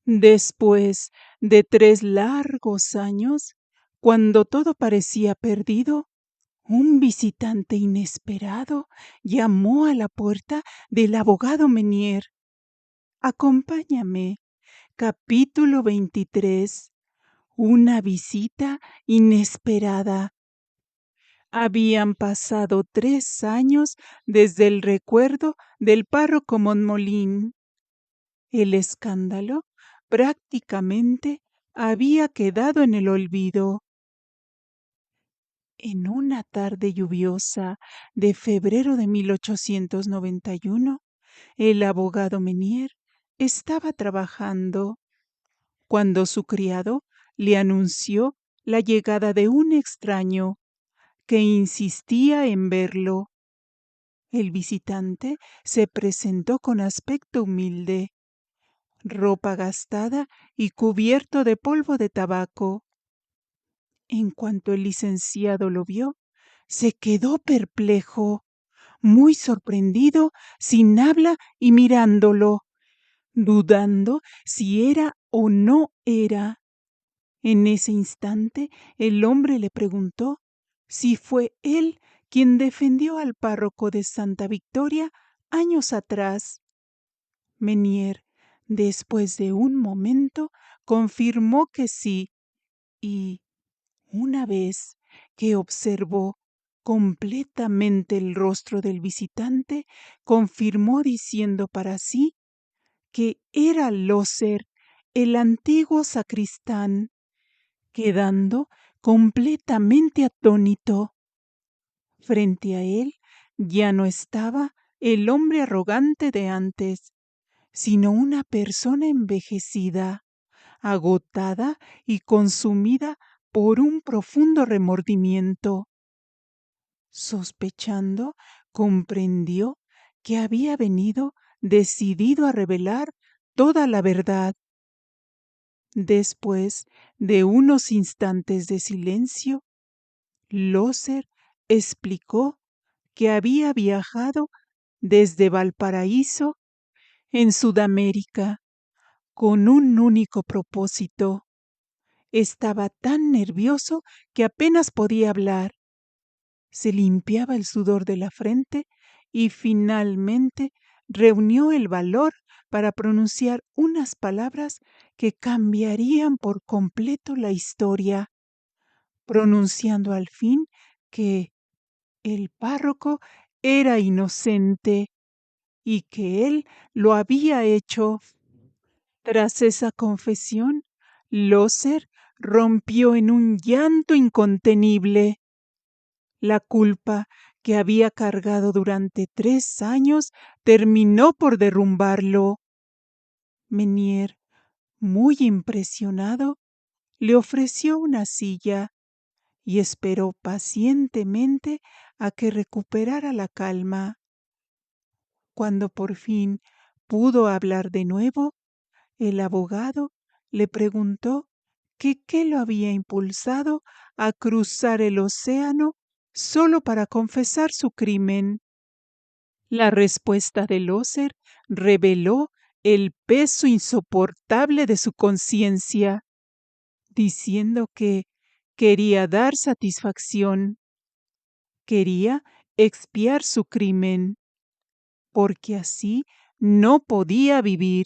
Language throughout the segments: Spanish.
Después de 3 largos años, cuando todo parecía perdido, un visitante inesperado llamó a la puerta del abogado Menier. Acompáñame. Capítulo 23. Una visita inesperada. Habían pasado 3 años desde el recuerdo del párroco Monmolín. El escándalo prácticamente había quedado en el olvido. En una tarde lluviosa de febrero de 1891, el abogado Menier estaba trabajando cuando su criado le anunció la llegada de un extraño que insistía en verlo. El visitante se presentó con aspecto humilde, ropa gastada y cubierto de polvo de tabaco. En cuanto el licenciado lo vio, se quedó perplejo, muy sorprendido, sin habla y mirándolo, dudando si era o no era. En ese instante el hombre le preguntó si fue él quien defendió al párroco de Santa Victoria años atrás. Menier, después de un momento, confirmó que sí, y una vez que observó completamente el rostro del visitante, confirmó diciendo para sí que era Loser, el antiguo sacristán, quedando completamente atónito. Frente a él ya no estaba el hombre arrogante de antes, sino una persona envejecida, agotada y consumida por un profundo remordimiento. Sospechando, comprendió que había venido decidido a revelar toda la verdad. Después de unos instantes de silencio, Loser explicó que había viajado desde Valparaíso, en Sudamérica, con un único propósito. Estaba tan nervioso que apenas podía hablar. Se limpiaba el sudor de la frente y finalmente reunió el valor para pronunciar unas palabras que cambiarían por completo la historia, pronunciando al fin que el párroco era inocente y que él lo había hecho. Tras esa confesión, Loser rompió en un llanto incontenible. La culpa que había cargado durante 3 años terminó por derrumbarlo. Menier, muy impresionado, le ofreció una silla y esperó pacientemente a que recuperara la calma. Cuando por fin pudo hablar de nuevo, el abogado le preguntó que qué lo había impulsado a cruzar el océano solo para confesar su crimen. La respuesta de Loser reveló el peso insoportable de su conciencia, diciendo que quería dar satisfacción, quería expiar su crimen, porque así no podía vivir.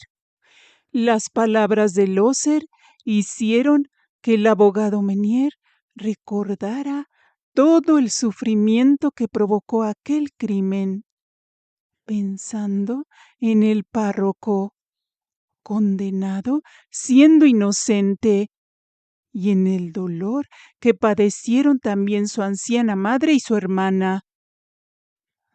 Las palabras de Loser hicieron que el abogado Menier recordara todo el sufrimiento que provocó aquel crimen, pensando en el párroco, condenado siendo inocente, y en el dolor que padecieron también su anciana madre y su hermana.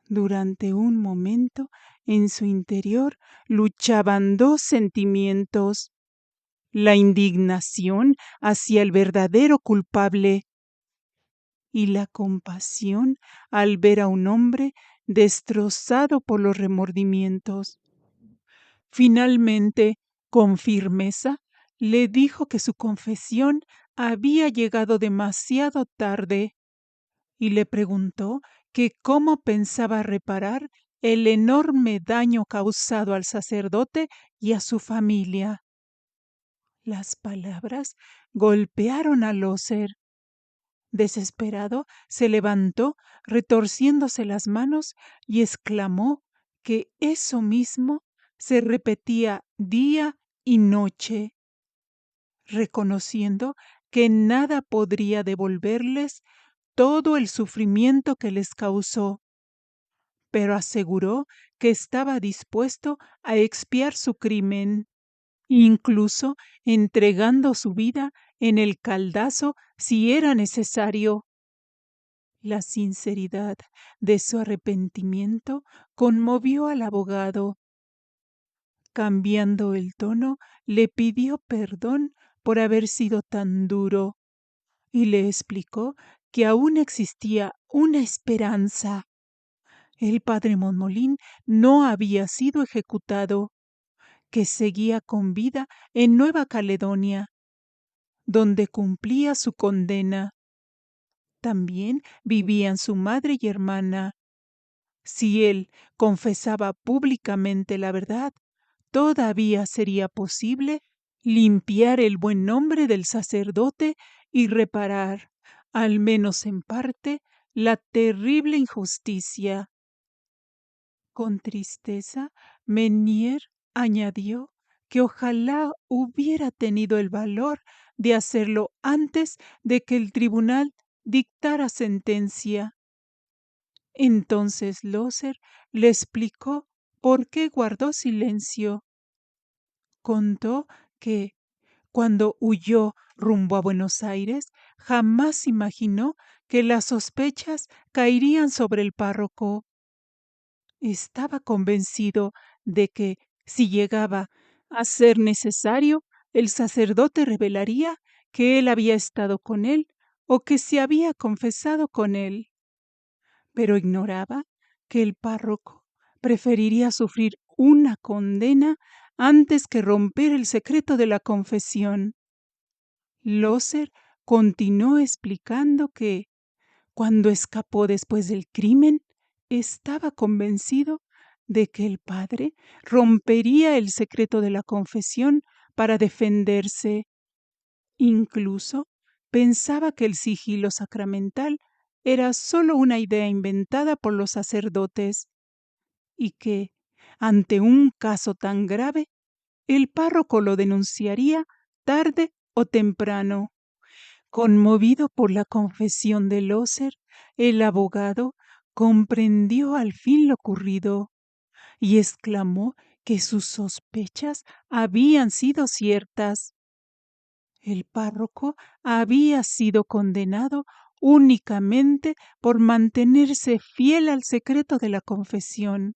Durante un momento, en su interior luchaban dos sentimientos: la indignación hacia el verdadero culpable y la compasión al ver a un hombre destrozado por los remordimientos. Finalmente, con firmeza, le dijo que su confesión había llegado demasiado tarde y le preguntó que cómo pensaba reparar el enorme daño causado al sacerdote y a su familia. Las palabras golpearon a Loser. Desesperado, se levantó, retorciéndose las manos, y exclamó que eso mismo se repetía día y noche, reconociendo que nada podría devolverles todo el sufrimiento que les causó, pero aseguró que estaba dispuesto a expiar su crimen, incluso entregando su vida en el caldazo si era necesario. La sinceridad de su arrepentimiento conmovió al abogado. Cambiando el tono, le pidió perdón por haber sido tan duro y le explicó que aún existía una esperanza. El padre Monmolín no había sido ejecutado, que seguía con vida en Nueva Caledonia, donde cumplía su condena. También vivían su madre y hermana. Si él confesaba públicamente la verdad, todavía sería posible limpiar el buen nombre del sacerdote y reparar, al menos en parte, la terrible injusticia. Con tristeza, Menier añadió que ojalá hubiera tenido el valor de hacerlo antes de que el tribunal dictara sentencia. Entonces Loser le explicó por qué guardó silencio. Contó que, cuando huyó rumbo a Buenos Aires, jamás imaginó que las sospechas caerían sobre el párroco. Estaba convencido de que, si llegaba a ser necesario, el sacerdote revelaría que él había estado con él o que se había confesado con él, pero ignoraba que el párroco preferiría sufrir una condena antes que romper el secreto de la confesión. Loser continuó explicando que, cuando escapó después del crimen, estaba convencido de que el padre rompería el secreto de la confesión para defenderse. Incluso pensaba que el sigilo sacramental era solo una idea inventada por los sacerdotes y que, ante un caso tan grave, el párroco lo denunciaría tarde o temprano. Conmovido por la confesión de Loser, el abogado comprendió al fin lo ocurrido y exclamó que sus sospechas habían sido ciertas. El párroco había sido condenado únicamente por mantenerse fiel al secreto de la confesión.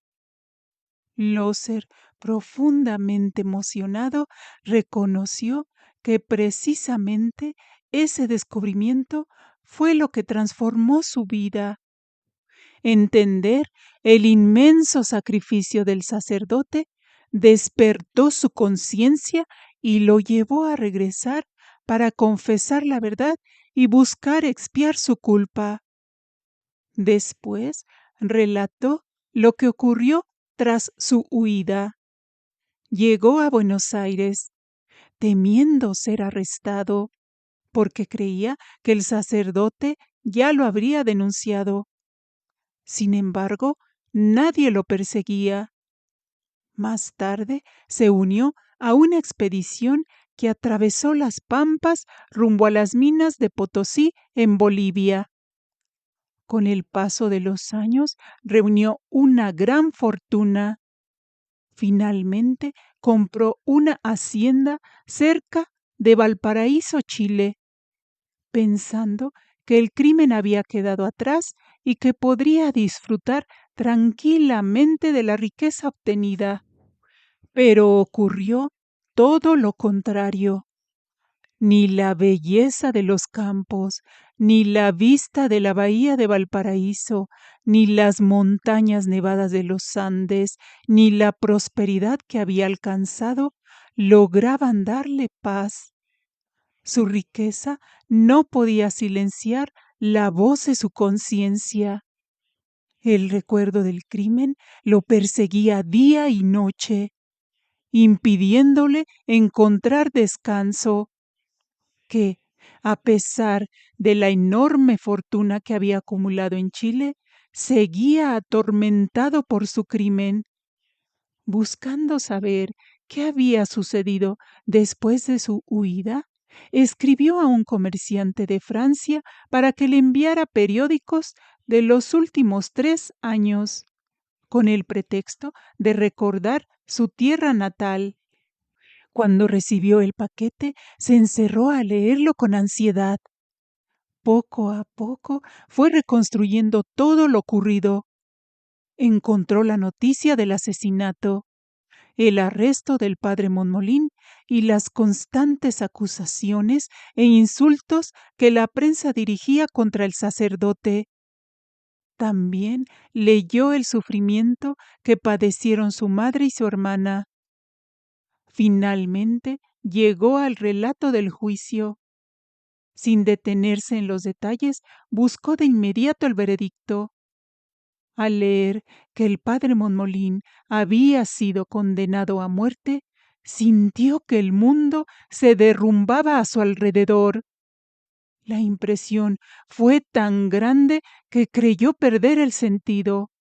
Loser, profundamente emocionado, reconoció que precisamente ese descubrimiento fue lo que transformó su vida. Entender el inmenso sacrificio del sacerdote despertó su conciencia y lo llevó a regresar para confesar la verdad y buscar expiar su culpa. Después relató lo que ocurrió tras su huida. Llegó a Buenos Aires, temiendo ser arrestado, porque creía que el sacerdote ya lo habría denunciado. Sin embargo, nadie lo perseguía. Más tarde se unió a una expedición que atravesó las pampas rumbo a las minas de Potosí en Bolivia. Con el paso de los años reunió una gran fortuna. Finalmente compró una hacienda cerca de Valparaíso, Chile, pensando que el crimen había quedado atrás y que podría disfrutar tranquilamente de la riqueza obtenida. Pero ocurrió todo lo contrario. Ni la belleza de los campos, ni la vista de la bahía de Valparaíso, ni las montañas nevadas de los Andes, ni la prosperidad que había alcanzado lograban darle paz. Su riqueza no podía silenciar la voz de su conciencia. El recuerdo del crimen lo perseguía día y noche, impidiéndole encontrar descanso, que, a pesar de la enorme fortuna que había acumulado en Chile, seguía atormentado por su crimen. Buscando saber qué había sucedido después de su huida, escribió a un comerciante de Francia para que le enviara periódicos de los últimos 3 años, con el pretexto de recordar su tierra natal. Cuando recibió el paquete, se encerró a leerlo con ansiedad. Poco a poco fue reconstruyendo todo lo ocurrido. Encontró la noticia del asesinato, el arresto del padre Monmolín y las constantes acusaciones e insultos que la prensa dirigía contra el sacerdote. También leyó el sufrimiento que padecieron su madre y su hermana. Finalmente llegó al relato del juicio. Sin detenerse en los detalles, buscó de inmediato el veredicto. Al leer que el padre Monmolín había sido condenado a muerte, sintió que el mundo se derrumbaba a su alrededor. La impresión fue tan grande que creyó perder el sentido.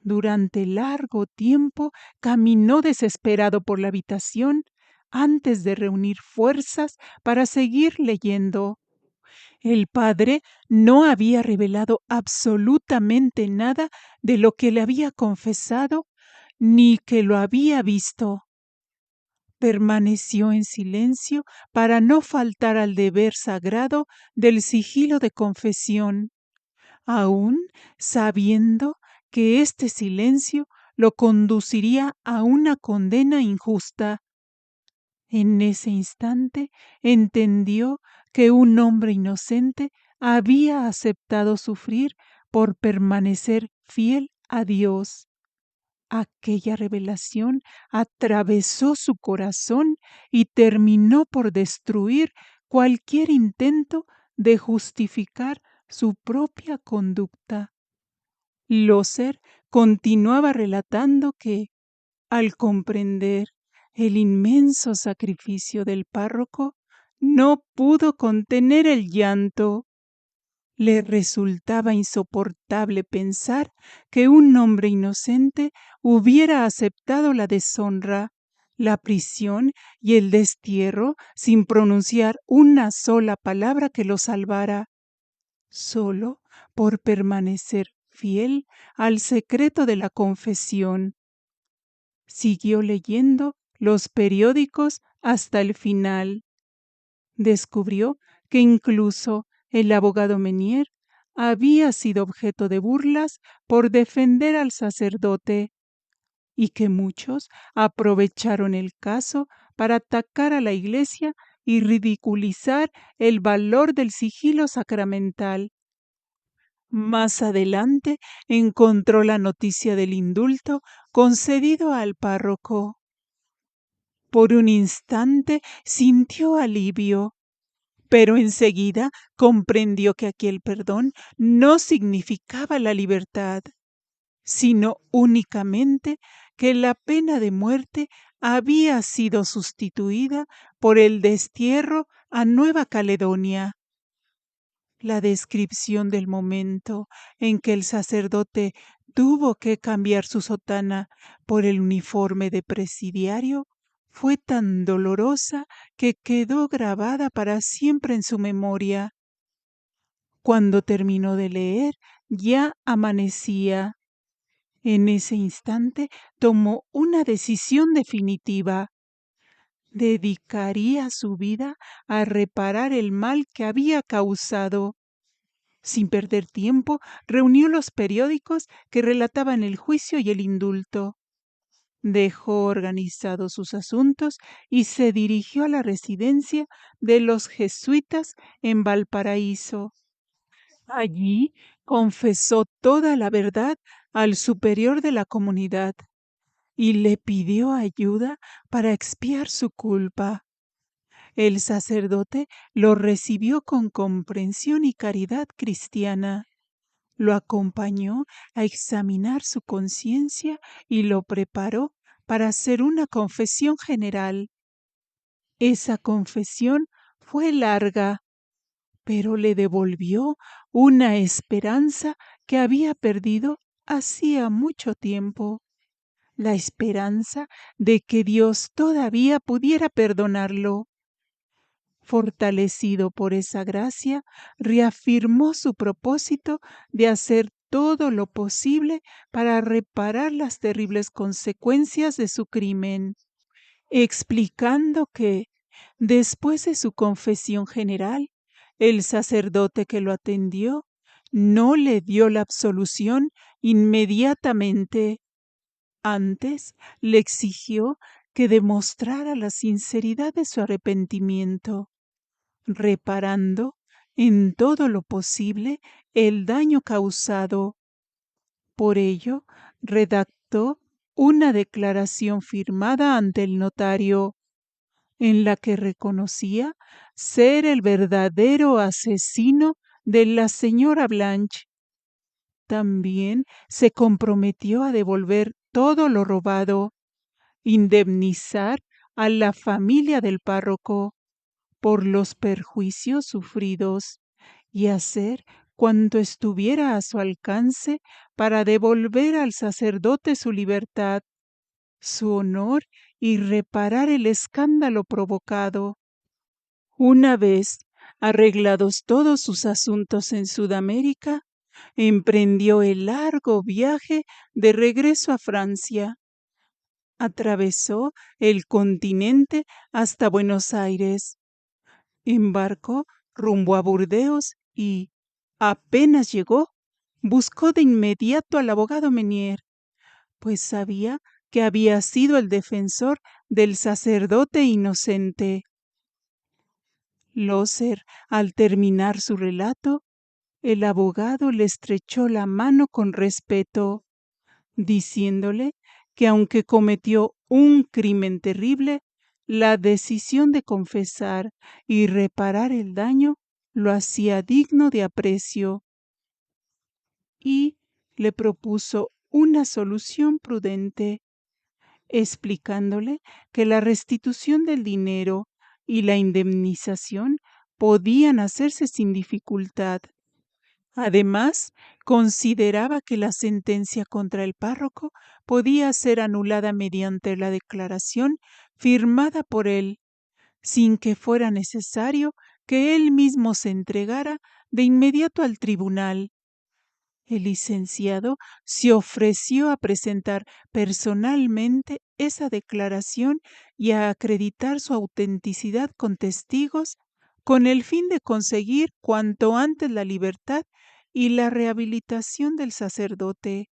Durante largo tiempo caminó desesperado por la habitación antes de reunir fuerzas para seguir leyendo. El padre no había revelado absolutamente nada de lo que le había confesado ni que lo había visto. Permaneció en silencio para no faltar al deber sagrado del sigilo de confesión, aun sabiendo que este silencio lo conduciría a una condena injusta. En ese instante entendió que un hombre inocente había aceptado sufrir por permanecer fiel a Dios. Aquella revelación atravesó su corazón y terminó por destruir cualquier intento de justificar su propia conducta. Loser continuaba relatando que, al comprender el inmenso sacrificio del párroco, no pudo contener el llanto. Le resultaba insoportable pensar que un hombre inocente hubiera aceptado la deshonra, la prisión y el destierro sin pronunciar una sola palabra que lo salvara, solo por permanecer fiel al secreto de la confesión. Siguió leyendo los periódicos hasta el final. Descubrió que incluso el abogado Menier había sido objeto de burlas por defender al sacerdote y que muchos aprovecharon el caso para atacar a la Iglesia y ridiculizar el valor del sigilo sacramental. Más adelante encontró la noticia del indulto concedido al párroco. Por un instante sintió alivio, pero enseguida comprendió que aquel perdón no significaba la libertad, sino únicamente que la pena de muerte había sido sustituida por el destierro a Nueva Caledonia. La descripción del momento en que el sacerdote tuvo que cambiar su sotana por el uniforme de presidiario fue tan dolorosa que quedó grabada para siempre en su memoria. Cuando terminó de leer, ya amanecía. En ese instante tomó una decisión definitiva. Dedicaría su vida a reparar el mal que había causado. Sin perder tiempo, reunió los periódicos que relataban el juicio y el indulto. Dejó organizados sus asuntos y se dirigió a la residencia de los jesuitas en Valparaíso. Allí confesó toda la verdad al superior de la comunidad y le pidió ayuda para expiar su culpa. El sacerdote lo recibió con comprensión y caridad cristiana. Lo acompañó a examinar su conciencia y lo preparó para hacer una confesión general. Esa confesión fue larga, pero le devolvió una esperanza que había perdido hacía mucho tiempo, la esperanza de que Dios todavía pudiera perdonarlo. Fortalecido por esa gracia, reafirmó su propósito de hacer todo lo posible para reparar las terribles consecuencias de su crimen, explicando que, después de su confesión general, el sacerdote que lo atendió no le dio la absolución inmediatamente. Antes le exigió que demostrara la sinceridad de su arrepentimiento, reparando en todo lo posible el daño causado. Por ello, redactó una declaración firmada ante el notario, en la que reconocía ser el verdadero asesino de la señora Blanche. También se comprometió a devolver todo lo robado, indemnizar a la familia del párroco por los perjuicios sufridos y hacer cuanto estuviera a su alcance para devolver al sacerdote su libertad, su honor y reparar el escándalo provocado. Una vez arreglados todos sus asuntos en Sudamérica, emprendió el largo viaje de regreso a Francia. Atravesó el continente hasta Buenos Aires, embarcó rumbo a Burdeos y, apenas llegó, buscó de inmediato al abogado Menier, pues sabía que había sido el defensor del sacerdote inocente. Loser, al terminar su relato, el abogado le estrechó la mano con respeto, diciéndole que aunque cometió un crimen terrible, la decisión de confesar y reparar el daño lo hacía digno de aprecio, y le propuso una solución prudente, explicándole que la restitución del dinero y la indemnización podían hacerse sin dificultad. Además, consideraba que la sentencia contra el párroco podía ser anulada mediante la declaración firmada por él, sin que fuera necesario que él mismo se entregara de inmediato al tribunal. El licenciado se ofreció a presentar personalmente esa declaración y a acreditar su autenticidad con testigos, con el fin de conseguir cuanto antes la libertad y la rehabilitación del sacerdote,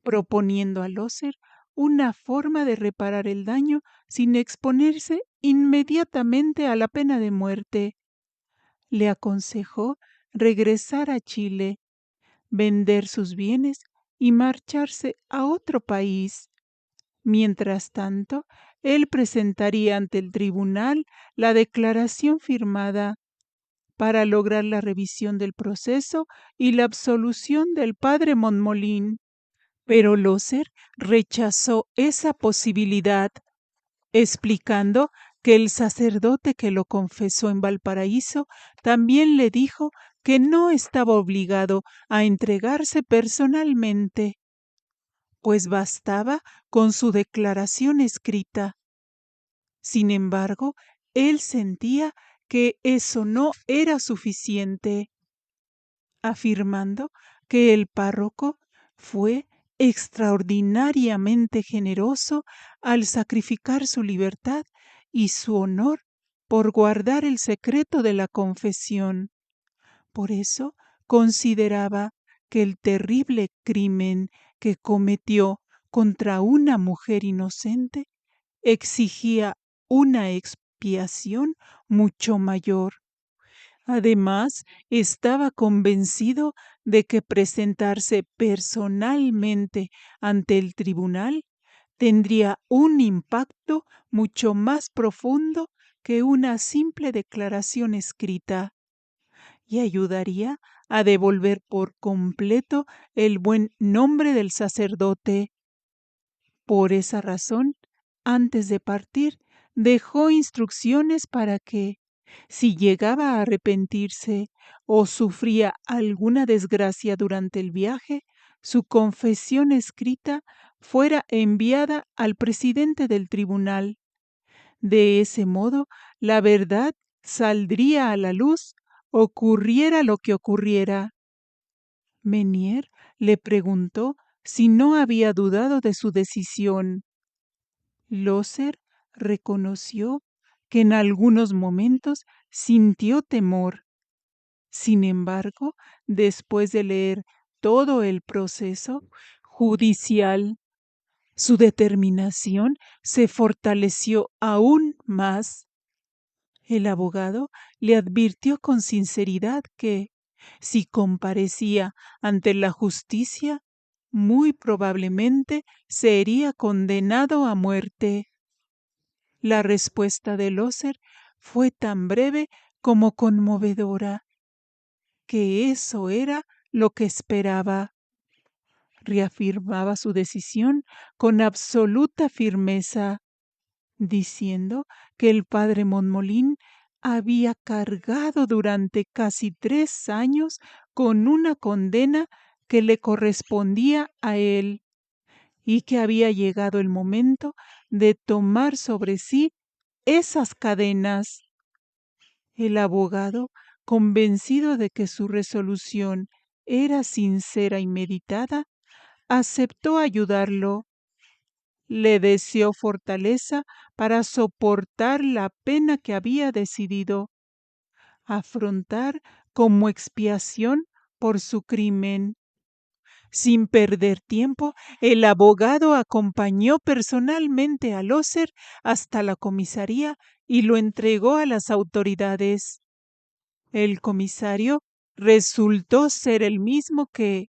proponiendo a Loser una forma de reparar el daño sin exponerse inmediatamente a la pena de muerte. Le aconsejó regresar a Chile, vender sus bienes y marcharse a otro país. Mientras tanto, él presentaría ante el tribunal la declaración firmada para lograr la revisión del proceso y la absolución del padre Montmolín. Pero Loser rechazó esa posibilidad, explicando que el sacerdote que lo confesó en Valparaíso también le dijo que no estaba obligado a entregarse personalmente, pues bastaba con su declaración escrita. Sin embargo, él sentía que eso no era suficiente, afirmando que el párroco fue extraordinariamente generoso al sacrificar su libertad y su honor por guardar el secreto de la confesión. Por eso consideraba que el terrible crimen que cometió contra una mujer inocente exigía una expiación mucho mayor. Además, estaba convencido de que presentarse personalmente ante el tribunal tendría un impacto mucho más profundo que una simple declaración escrita, y ayudaría a devolver por completo el buen nombre del sacerdote. Por esa razón, antes de partir, dejó instrucciones para que, si llegaba a arrepentirse o sufría alguna desgracia durante el viaje, su confesión escrita fuera enviada al presidente del tribunal. De ese modo, la verdad saldría a la luz, ocurriera lo que ocurriera. Menier le preguntó si no había dudado de su decisión. Loser reconoció que en algunos momentos sintió temor. Sin embargo, después de leer todo el proceso judicial, su determinación se fortaleció aún más. El abogado le advirtió con sinceridad que, si comparecía ante la justicia, muy probablemente sería condenado a muerte. La respuesta de Loser fue tan breve como conmovedora, que eso era lo que esperaba. Reafirmaba su decisión con absoluta firmeza, diciendo que el padre Montmolín había cargado durante casi 3 años con una condena que le correspondía a él, y que había llegado el momento de tomar sobre sí esas cadenas. El abogado, convencido de que su resolución era sincera y meditada, aceptó ayudarlo. Le deseó fortaleza para soportar la pena que había decidido afrontar como expiación por su crimen. Sin perder tiempo, el abogado acompañó personalmente a Loser hasta la comisaría y lo entregó a las autoridades. El comisario resultó ser el mismo que,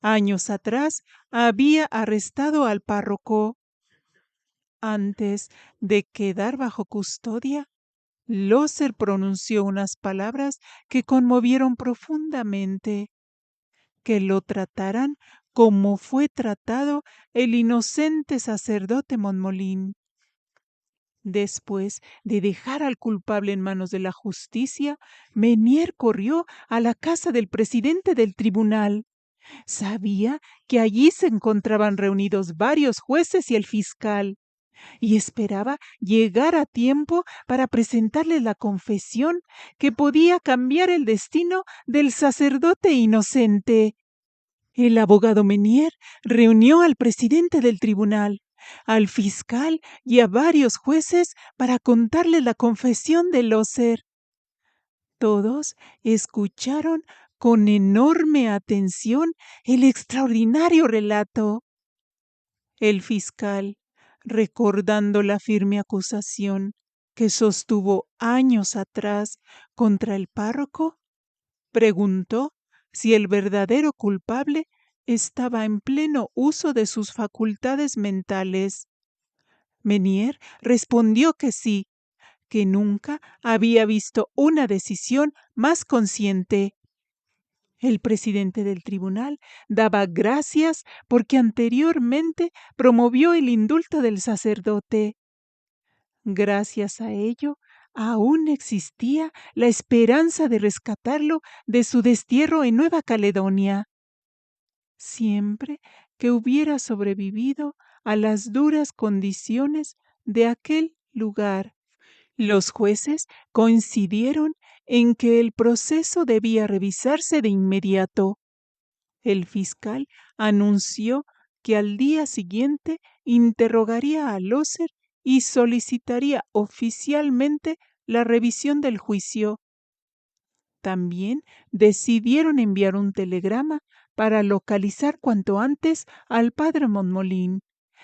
años atrás, había arrestado al párroco. Antes de quedar bajo custodia, Loser pronunció unas palabras que conmovieron profundamente: que lo trataran como fue tratado el inocente sacerdote Montmolín. Después de dejar al culpable en manos de la justicia, Menier corrió a la casa del presidente del tribunal. Sabía que allí se encontraban reunidos varios jueces y el fiscal, y esperaba llegar a tiempo para presentarle la confesión que podía cambiar el destino del sacerdote inocente. El abogado Menier reunió al presidente del tribunal, al fiscal y a varios jueces para contarle la confesión de Loser. Todos escucharon con enorme atención el extraordinario relato. El fiscal, recordando la firme acusación que sostuvo años atrás contra el párroco, preguntó si el verdadero culpable estaba en pleno uso de sus facultades mentales. Menier respondió que sí, que nunca había visto una decisión más consciente. El presidente del tribunal daba gracias porque anteriormente promovió el indulto del sacerdote. Gracias a ello, aún existía la esperanza de rescatarlo de su destierro en Nueva Caledonia. Siempre que hubiera sobrevivido a las duras condiciones de aquel lugar. Los jueces coincidieron en que el proceso debía revisarse de inmediato. El fiscal anunció que al día siguiente interrogaría a Loser y solicitaría oficialmente la revisión del juicio. También decidieron enviar un telegrama para localizar cuanto antes al padre Montmolín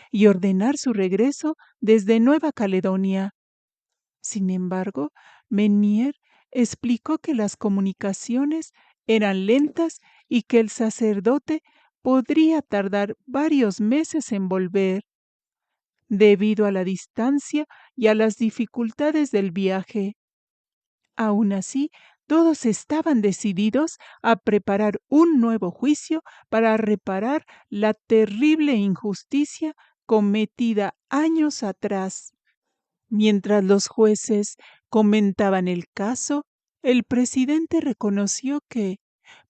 y ordenar su regreso desde Nueva Caledonia. Sin embargo, Menier explicó que las comunicaciones eran lentas y que el sacerdote podría tardar varios meses en volver, debido a la distancia y a las dificultades del viaje. Aún así, todos estaban decididos a preparar un nuevo juicio para reparar la terrible injusticia cometida años atrás. Mientras los jueces comentaban el caso, el presidente reconoció que,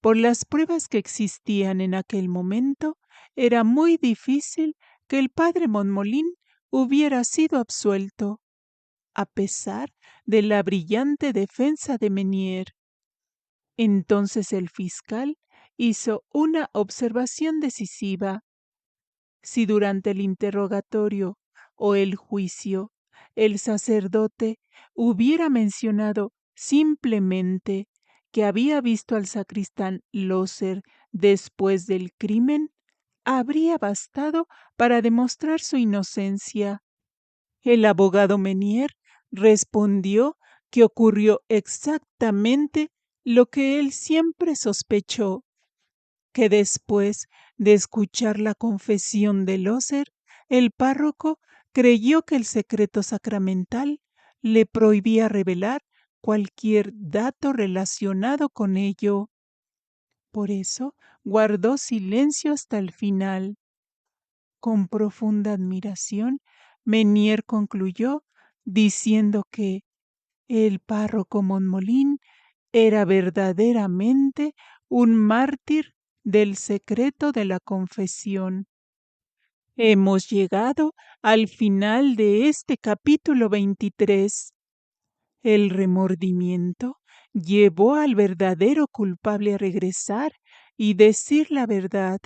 por las pruebas que existían en aquel momento, era muy difícil que el padre Monmolín hubiera sido absuelto, a pesar de la brillante defensa de Menier. Entonces el fiscal hizo una observación decisiva. Si durante el interrogatorio o el juicio el sacerdote hubiera mencionado simplemente que había visto al sacristán Loser después del crimen, habría bastado para demostrar su inocencia. El abogado Menier respondió que ocurrió exactamente lo que él siempre sospechó, que después de escuchar la confesión de Loser, el párroco creyó que el secreto sacramental le prohibía revelar cualquier dato relacionado con ello. Por eso guardó silencio hasta el final. Con profunda admiración, Menier concluyó diciendo que el párroco Monmolín era verdaderamente un mártir del secreto de la confesión. Hemos llegado al final de este capítulo 23. El remordimiento llevó al verdadero culpable a regresar y decir la verdad,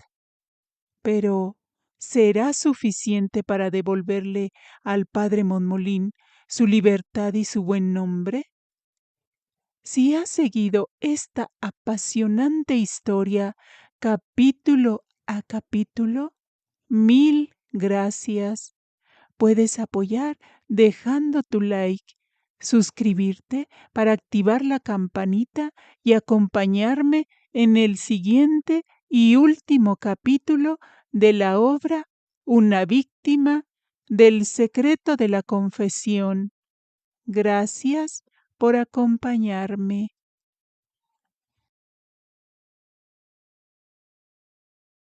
pero ¿será suficiente para devolverle al padre Monmolín su libertad y su buen nombre? Si has seguido esta apasionante historia capítulo a capítulo, mil gracias. Puedes apoyar dejando tu like, suscribirte para activar la campanita y acompañarme en el siguiente y último capítulo de la obra Una víctima del secreto de la confesión. Gracias por acompañarme.